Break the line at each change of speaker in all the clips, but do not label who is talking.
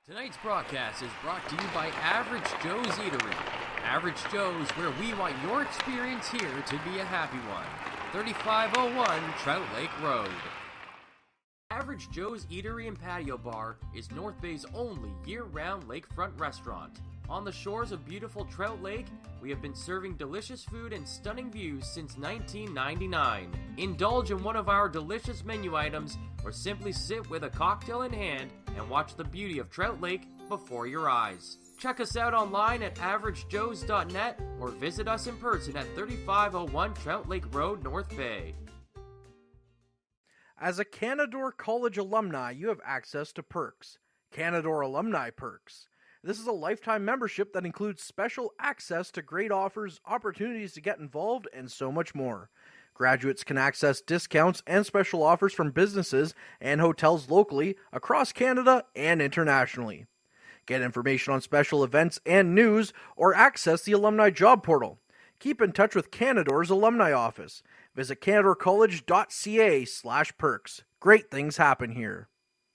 Tonight's broadcast is brought to you by Average Joe's Eatery. Average Joe's, where we want your experience here to be a happy one. 3501 Trout Lake Road. Average Joe's Eatery and Patio Bar is North Bay's only year-round lakefront restaurant. On the shores of beautiful Trout Lake, we have been serving delicious food and stunning views since 1999. Indulge in one of our delicious menu items or simply sit with a cocktail in hand and watch the beauty of Trout Lake before your eyes. Check us out online at averagejoes.net or visit us in person at 3501 Trout Lake Road, North Bay.
As a Canadore College alumni, you have access to perks. Canadore Alumni Perks. This is a lifetime membership that includes special access to great offers, opportunities to get involved, and so much more. Graduates can access discounts and special offers from businesses and hotels locally, across Canada, and internationally. Get information on special events and news, or access the alumni job portal. Keep in touch with Canadore's alumni office. Visit canadorecollege.ca/perks. Great things happen here.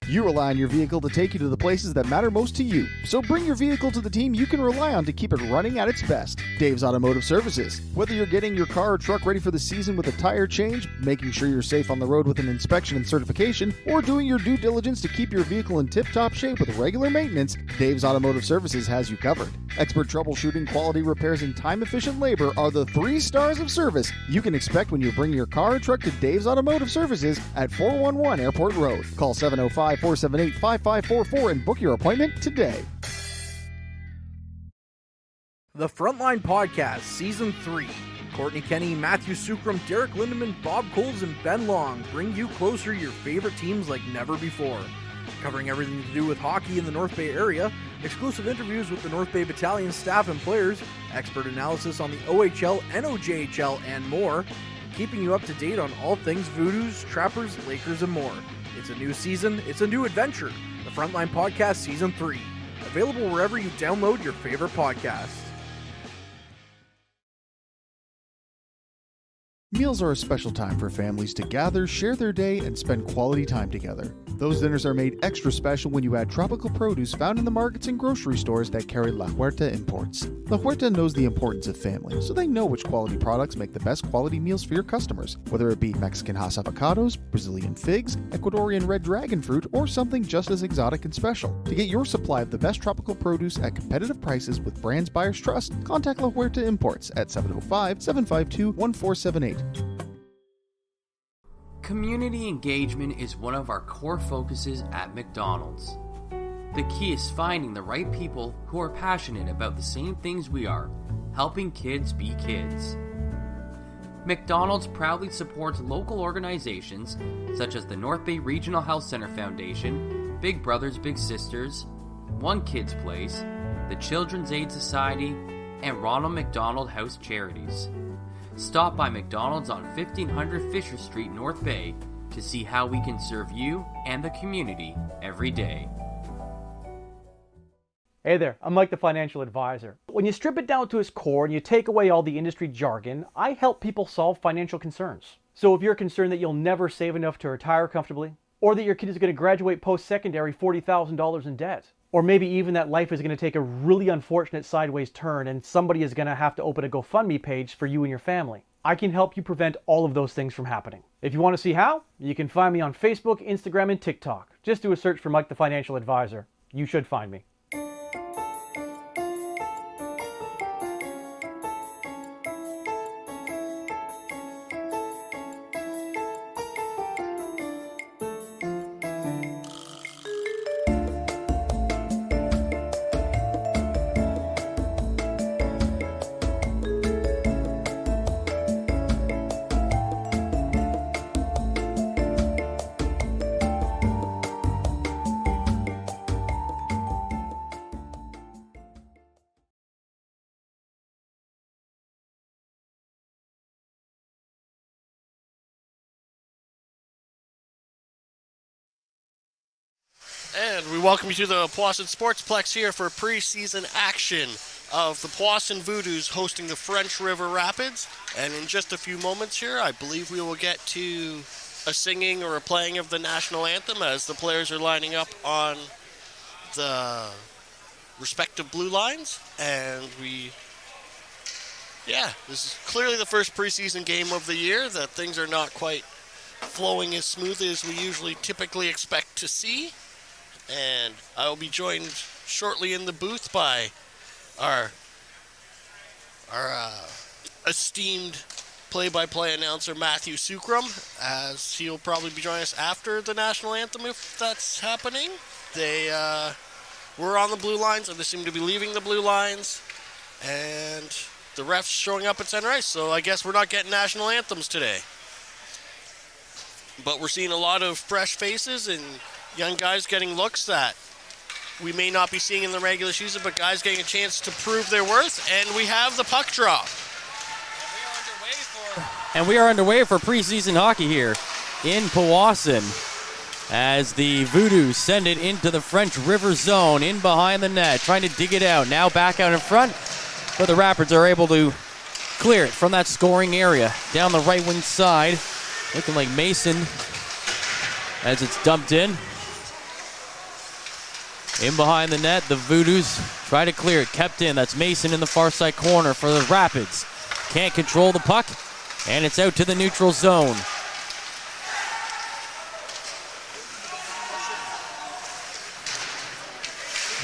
You rely on your vehicle to take you to the places that matter most to you. So bring your vehicle to the team you can rely on to keep it running at its best. Dave's Automotive Services. Whether you're getting your car or truck ready for the season with a tire change, making sure you're safe on the road with an inspection and certification, or doing your due diligence to keep your vehicle in tip-top shape with regular maintenance, Dave's Automotive Services has you covered. Expert troubleshooting, quality repairs, and time-efficient labor are the 3 stars of service you can expect when you bring your car or truck to Dave's Automotive Services at 411 Airport Road. Call 705-478-5544 and book your appointment today.
The Frontline Podcast, Season 3. Courtney Kenny, Matthew Sukram, Derek Lindemann, Bob Coles, and Ben Long bring you closer to your favorite teams like never before. Covering everything to do with hockey in the North Bay area, exclusive interviews with the North Bay Battalion staff and players, expert analysis on the OHL, NOJHL, and more, keeping you up to date on all things Voodoos, Trappers, Lakers, and more. It's a new season, it's a new adventure. The Frontline Podcast Season 3. Available wherever you download your favorite podcasts.
Meals are a special time for families to gather, share their day, and spend quality time together. Those dinners are made extra special when you add tropical produce found in the markets and grocery stores that carry La Huerta imports. La Huerta knows the importance of family, so they know which quality products make the best quality meals for your customers, whether it be Mexican Hass avocados, Brazilian figs, Ecuadorian red dragon fruit, or something just as exotic and special. To get your supply of the best tropical produce at competitive prices with brands buyers trust, contact La Huerta Imports at 705-752-1478.
Community engagement is one of our core focuses at McDonald's. The key is finding the right people who are passionate about the same things we are, helping kids be kids. McDonald's proudly supports local organizations such as the North Bay Regional Health Center Foundation, Big Brothers Big Sisters, One Kids Place, the Children's Aid Society, and Ronald McDonald House Charities. Stop by McDonald's on 1500 Fisher Street, North Bay, to see how we can serve you and the community every day.
Hey there, I'm Mike the Financial Advisor. When you strip it down to its core and you take away all the industry jargon, I help people solve financial concerns. So if you're concerned that you'll never save enough to retire comfortably, or that your kid is going to graduate post-secondary $40,000 in debt, or maybe even that life is going to take a really unfortunate sideways turn and somebody is going to have to open a GoFundMe page for you and your family, I can help you prevent all of those things from happening. If you want to see how, you can find me on Facebook, Instagram, and TikTok. Just do a search for Mike the Financial Advisor. You should find me.
And we welcome you to the Powassan Sportsplex here for preseason action of the Powassan Voodoos hosting the French River Rapids. And in just a few moments here, I believe we will get to a singing or a playing of the national anthem as the players are lining up on the respective blue lines, and this is clearly the first preseason game of the year, that things are not quite flowing as smoothly as we usually typically expect to see. And I will be joined shortly in the booth by our esteemed play-by-play announcer Matthew Sucrum, as he'll probably be joining us after the national anthem if that's happening. They were on the blue lines, and they seem to be leaving the blue lines, and the refs showing up at center ice, so I guess we're not getting national anthems today. But we're seeing a lot of fresh faces and young guys getting looks that we may not be seeing in the regular season, but guys getting a chance to prove their worth, and we have the puck drop.
And we are underway for preseason hockey here in Powassan, as the Voodoos send it into the French River zone, in behind the net, trying to dig it out. Now back out in front, but the Rapids are able to clear it from that scoring area. Down the right wing side, looking like Mason as it's dumped in. In behind the net, the Voodoos try to clear it. Kept in, that's Mason in the far side corner for the Rapids. Can't control the puck, and it's out to the neutral zone.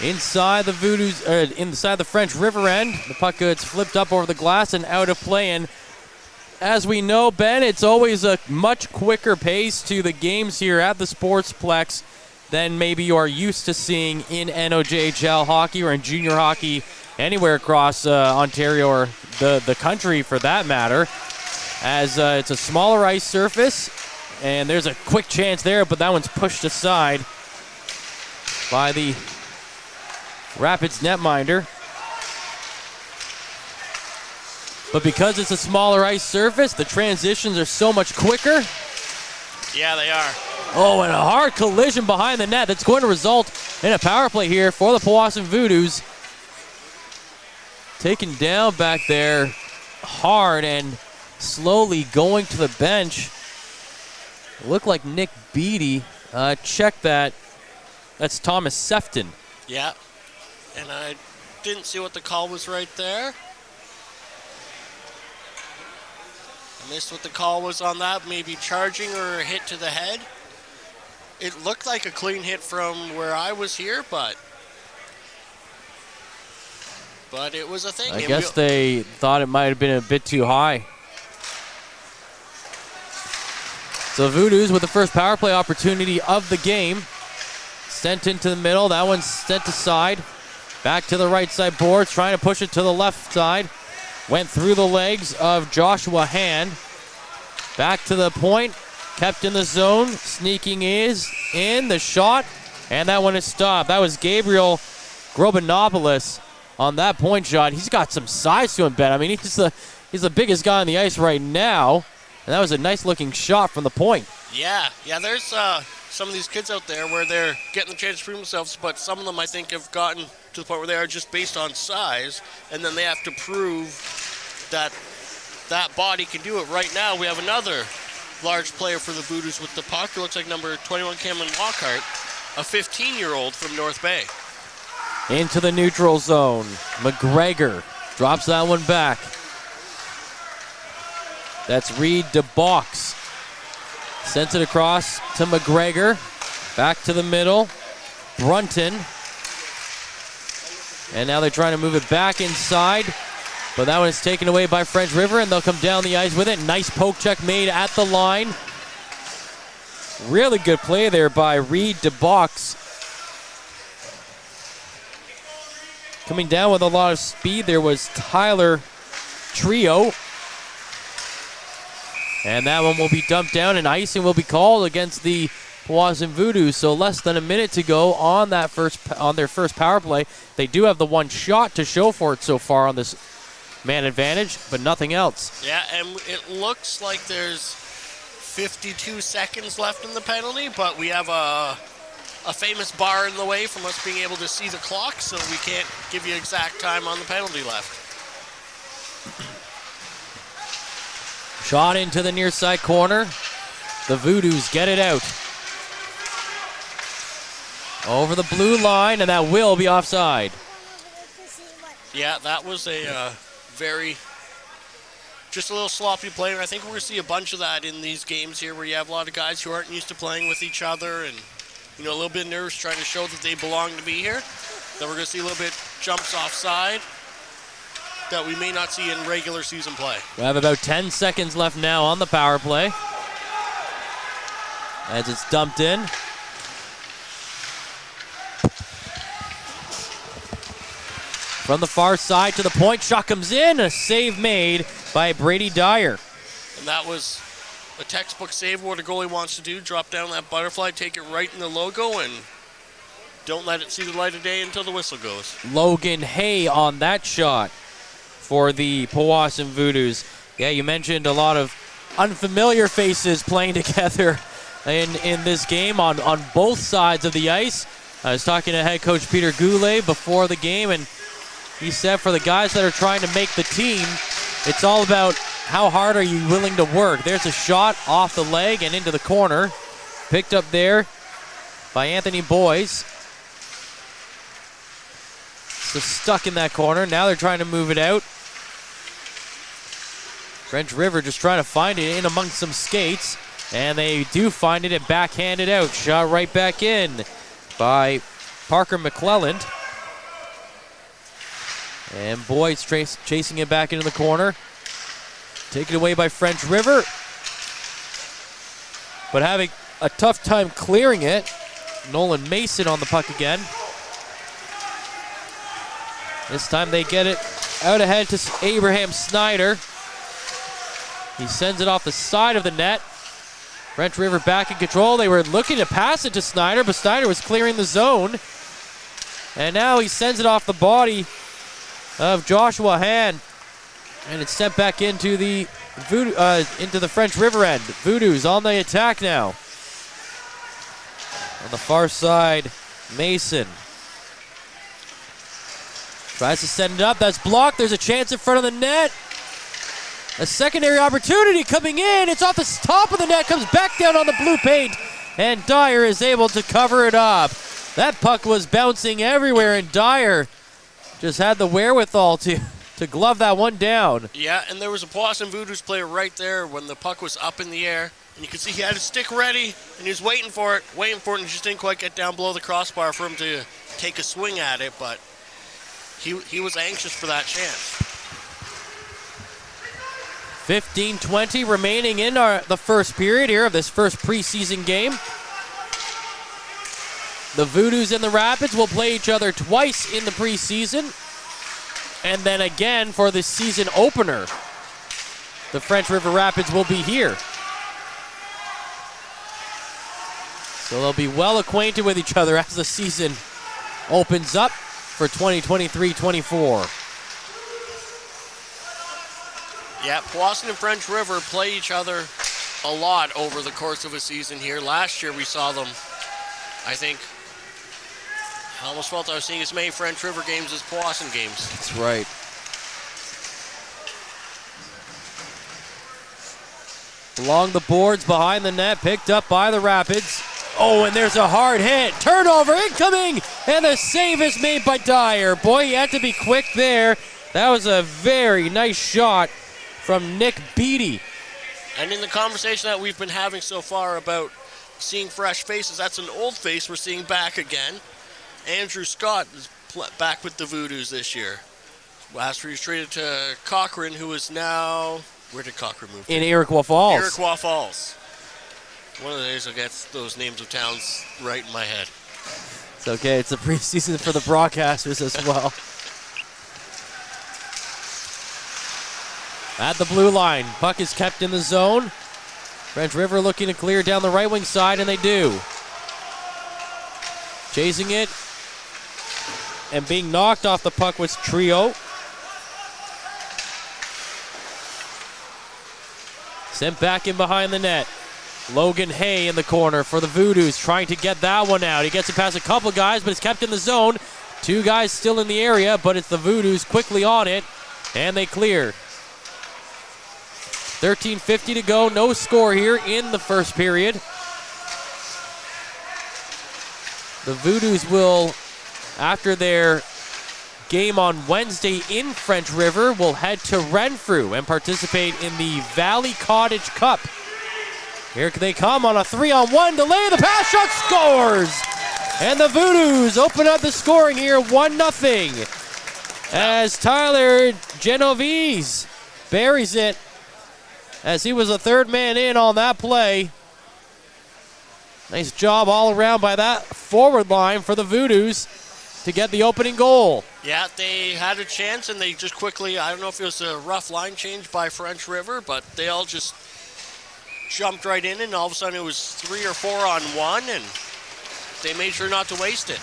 Inside the Voodoos, inside the French River end, the puck gets flipped up over the glass and out of play. And as we know, Ben, it's always a much quicker pace to the games here at the Sportsplex than maybe you are used to seeing in NOJHL hockey or in junior hockey anywhere across Ontario or the country for that matter, as it's a smaller ice surface, and there's a quick chance there, but that one's pushed aside by the Rapids netminder. But because it's a smaller ice surface, the transitions are so much quicker.
Yeah, they are.
Oh, and a hard collision behind the net that's going to result in a power play here for the Powassan Voodoos. Taken down back there hard and slowly going to the bench. Looked like Nick Beattie. Check that. That's Thomas Sefton.
Yeah. And I didn't see what the call was right there. I missed what the call was on that. Maybe charging or a hit to the head. It looked like a clean hit from where I was here, but it was a thing.
I guess they thought it might have been a bit too high. So Voodoos with the first power play opportunity of the game. Sent into the middle. That one's sent aside. Back to the right side boards, trying to push it to the left side. Went through the legs of Joshua Hand. Back to the point. Kept in the zone. Sneaking is in the shot. And that one is stopped. That was Gabriel Grobinopoulos on that point shot. He's got some size to him, Ben. I mean, he's the biggest guy on the ice right now. And that was a nice looking shot from the point.
Yeah, there's some of these kids out there where they're getting the chance to prove themselves, but some of them I think have gotten to the point where they are just based on size, and then they have to prove that that body can do it. Right now, we have another large player for the Voodoos with the puck. It looks like number 21, Cameron Lockhart, a 15-year-old from North Bay.
Into the neutral zone. McGregor drops that one back. That's Reed DeBox. Sends it across to McGregor. Back to the middle. Brunton. And now they're trying to move it back inside. But that one is taken away by French River, and they'll come down the ice with it. Nice poke check made at the line. Really good play there by Reed DeBox. Coming down with a lot of speed, there was Tyler Trio. And that one will be dumped down, and icing will be called against the Powassan Voodoos. So less than a minute to go on their first power play. They do have the one shot to show for it so far on this man advantage, but nothing else.
Yeah, and it looks like there's 52 seconds left in the penalty, but we have a famous bar in the way from us being able to see the clock, so we can't give you exact time on the penalty left.
Shot into the near side corner. The Voodoos get it out. Over the blue line, and that will be offside.
Yeah, that was a just a little sloppy play. And I think we're going to see a bunch of that in these games here where you have a lot of guys who aren't used to playing with each other and, a little bit nervous trying to show that they belong to be here. Then we're going to see a little bit jumps offside that we may not see in regular season play.
We have about 10 seconds left now on the power play as it's dumped in. From the far side to the point, shot comes in, a save made by Brady Dyer.
And that was a textbook save, what a goalie wants to do, drop down that butterfly, take it right in the logo, and don't let it see the light of day until the whistle goes.
Logan Hay on that shot for the Powassan Voodoos. Yeah, you mentioned a lot of unfamiliar faces playing together in this game on both sides of the ice. I was talking to head coach Peter Goulet before the game, and he said for the guys that are trying to make the team, it's all about how hard are you willing to work. There's a shot off the leg and into the corner. Picked up there by Anthony Boyes. So stuck in that corner. Now they're trying to move it out. French River just trying to find it in amongst some skates. And they do find it and backhand it out. Shot right back in by Parker McClelland. And Boyes chasing it back into the corner. Taken away by French River. But having a tough time clearing it. Nolan Mason on the puck again. This time they get it out ahead to Abraham Snyder. He sends it off the side of the net. French River back in control. They were looking to pass it to Snyder, but Snyder was clearing the zone. And now he sends it off the body of Joshua Hand. And it's sent back into the French River end. Voodoos on the attack now. On the far side, Mason tries to send it up. That's blocked. There's a chance in front of the net. A secondary opportunity coming in. It's off the top of the net. Comes back down on the blue paint. And Dyer is able to cover it up. That puck was bouncing everywhere, and Dyer just had the wherewithal to glove that one down.
Yeah, and there was a Powassan Voodoos player right there when the puck was up in the air. And you could see he had his stick ready, and he was waiting for it, and just didn't quite get down below the crossbar for him to take a swing at it, but he was anxious for that chance.
15-20 remaining in the first period here of this first preseason game. The Voodoos and the Rapids will play each other twice in the preseason. And then again for the season opener. The French River Rapids will be here. So they'll be well acquainted with each other as the season opens up for 2023-24.
Yeah, Powassan and French River play each other a lot over the course of a season here. Last year we saw them, I think, I almost felt I was seeing as many French River games as Powassan games.
That's right. Along the boards, behind the net, picked up by the Rapids. Oh, and there's a hard hit. Turnover incoming, and the save is made by Dyer. Boy, he had to be quick there. That was a very nice shot from Nick Beattie.
And in the conversation that we've been having so far about seeing fresh faces, that's an old face we're seeing back again. Andrew Scott is back with the Voodoos this year. Last year he was traded to Cochrane, who is now... Where did Cochrane move to?
In Iroquois Falls.
Iroquois Falls. One of the days I'll get those names of towns right in my head.
It's okay. It's a preseason for the broadcasters as well. At the blue line, puck is kept in the zone. French River looking to clear down the right wing side, and they do. Chasing it, and being knocked off the puck was Trio. Sent back in behind the net. Logan Hay in the corner for the Voodoos, trying to get that one out. He gets it past a couple guys, but it's kept in the zone. Two guys still in the area, but it's the Voodoos quickly on it, and they clear. 13:50 to go, no score here in the first period.
The Voodoos will, after their game on Wednesday in French River, will head to Renfrew and participate in the Valley Cottage Cup. Here they come on a 3-on-1 delay. The pass shot scores! And the Voodoos open up the scoring here 1-0 as Tyler Genovese buries it as he was the third man in on that play. Nice job all around by that forward line for the Voodoos to get the opening goal.
Yeah, they had a chance, and they just quickly, I don't know if it was a rough line change by French River, but they all just jumped right in, and all of a sudden it was 3 or 4 on 1, and they made sure not to waste it.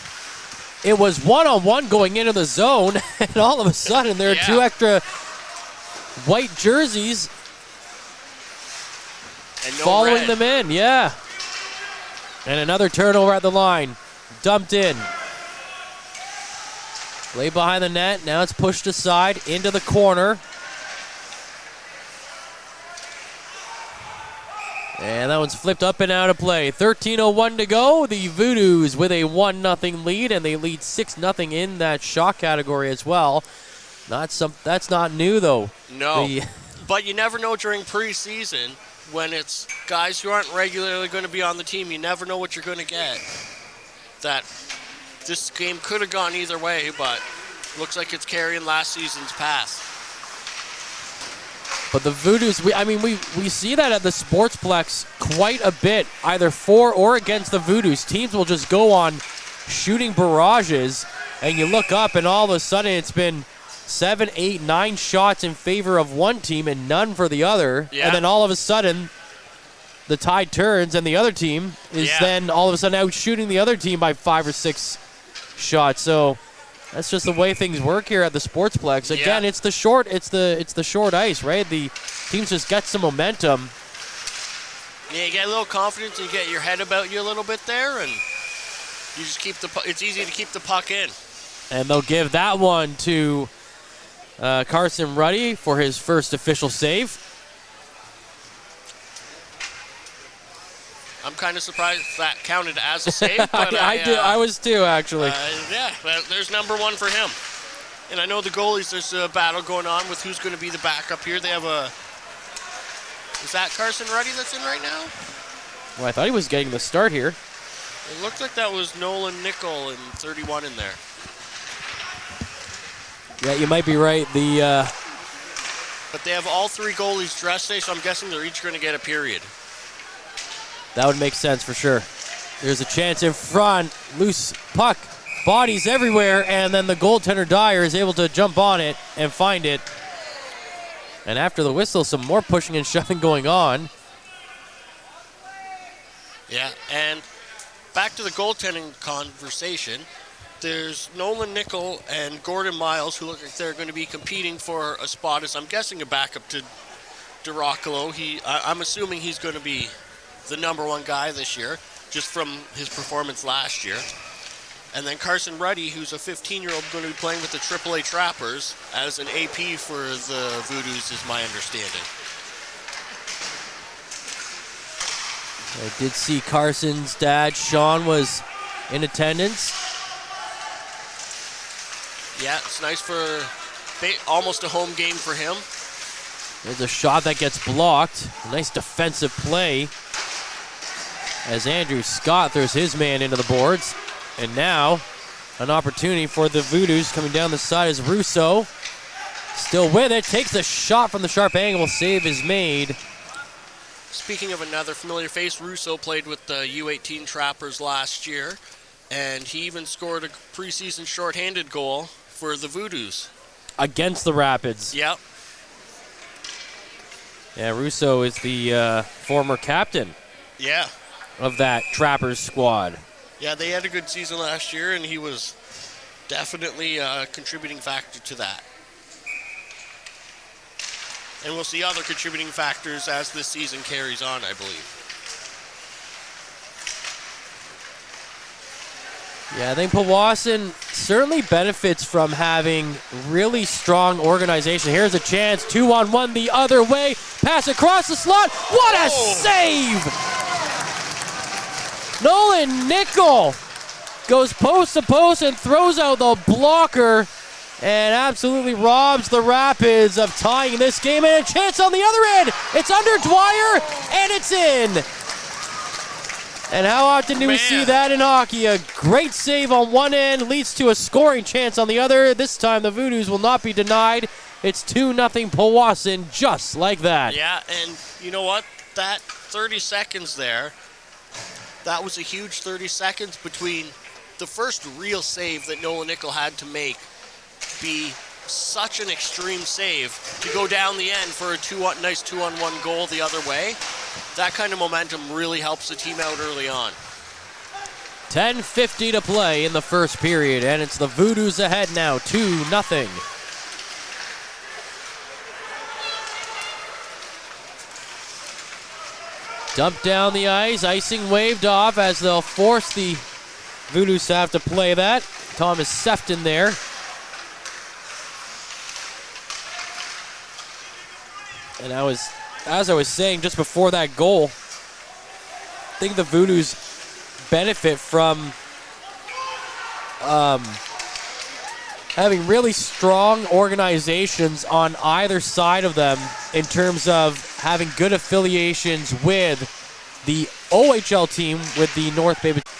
It was 1-on-1 going into the zone, and all of a sudden there are 2 extra white jerseys
and no
following
red.
them in, yeah. And another turnover at the line. Dumped in. Play behind the net. Now it's pushed aside into the corner. And that one's flipped up and out of play. 13:01 to go. The Voodoos with a 1-0 lead, and they lead 6-0 in that shot category as well. That's not new, though.
No, but you never know during preseason when it's guys who aren't regularly going to be on the team. You never know what you're going to get. That this game could have gone either way, but looks like it's carrying last season's path.
But the Voodoos, we see that at the Sportsplex quite a bit, either for or against the Voodoos. Teams will just go on shooting barrages, and you look up, and all of a sudden it's been 7, 8, 9 shots in favor of one team and none for the other.
Yeah.
And then all of a sudden, the tide turns, and the other team is then all of a sudden out shooting the other team by 5 or 6 shots. So that's just the way things work here at the Sportsplex. Again, it's the short ice, right? The teams just get some momentum.
Yeah, you get a little confidence, and you get your head about you a little bit there, and you just keep it's easy to keep the puck in.
And they'll give that one to Carson Ruddy for his first official save.
I'm kind of surprised that counted as a save. But
I was too, actually.
Well, there's number 1 for him. And I know the goalies, there's a battle going on with who's going to be the backup here. They have is that Carson Ruddy that's in right now?
Well, I thought he was getting the start here.
It looked like that was Nolan Nickel and 31 in there.
Yeah, you might be right.
But they have all 3 goalies dressed today, so I'm guessing they're each going to get a period.
That would make sense for sure. There's a chance in front. Loose puck. Bodies everywhere. And then the goaltender Dyer is able to jump on it and find it. And after the whistle, some more pushing and shoving going on.
Yeah, and back to the goaltending conversation. There's Nolan Nickel and Gordon Miles, who look like they're going to be competing for a spot as, I'm guessing, a backup to DeRoccolo. I'm assuming he's going to be the number 1 guy this year, just from his performance last year. And then Carson Ruddy, who's a 15-year-old, going to be playing with the AAA Trappers as an AP for the Voodoos, is my understanding.
I did see Carson's dad, Sean, was in attendance.
Yeah, it's nice for almost a home game for him.
There's a shot that gets blocked. A nice defensive play as Andrew Scott throws his man into the boards. And now an opportunity for the Voodoos coming down the side as Russo still with it. Takes a shot from the sharp angle. Save is made.
Speaking of another familiar face, Russo played with the U18 Trappers last year, and he even scored a preseason shorthanded goal for the Voodoos.
Against the Rapids.
Yep.
Yeah, Russo is the former captain of that Trappers squad.
Yeah, they had a good season last year, and he was definitely a contributing factor to that. And we'll see other contributing factors as this season carries on, I believe.
Yeah, I think Powassan certainly benefits from having really strong organization. Here's a chance, 2-on-1 the other way. Pass across the slot. What a save! Nolan Nickel goes post to post and throws out the blocker and absolutely robs the Rapids of tying this game. And a chance on the other end. It's under Dwyer, and it's in. And how often do we see that in hockey? A great save on one end leads to a scoring chance on the other. This time the Voodoos will not be denied. It's 2-0 Powassan, just like that.
Yeah, and you know what? That 30 seconds there, that was a huge 30 seconds between the first real save that Nolan Nickel had to make be such an extreme save to go down the end for a nice 2-on-1 goal the other way. That kind of momentum really helps the team out early on.
10:50 to play in the first period, and it's the Voodoos ahead now, 2-0. Dumped down the ice, icing waved off as they'll force the Voodoos to have to play that. Thomas Sefton there. And as I was saying just before that goal, I think the Voodoos benefit from having really strong organizations on either side of them in terms of having good affiliations with the OHL team with the North Bay.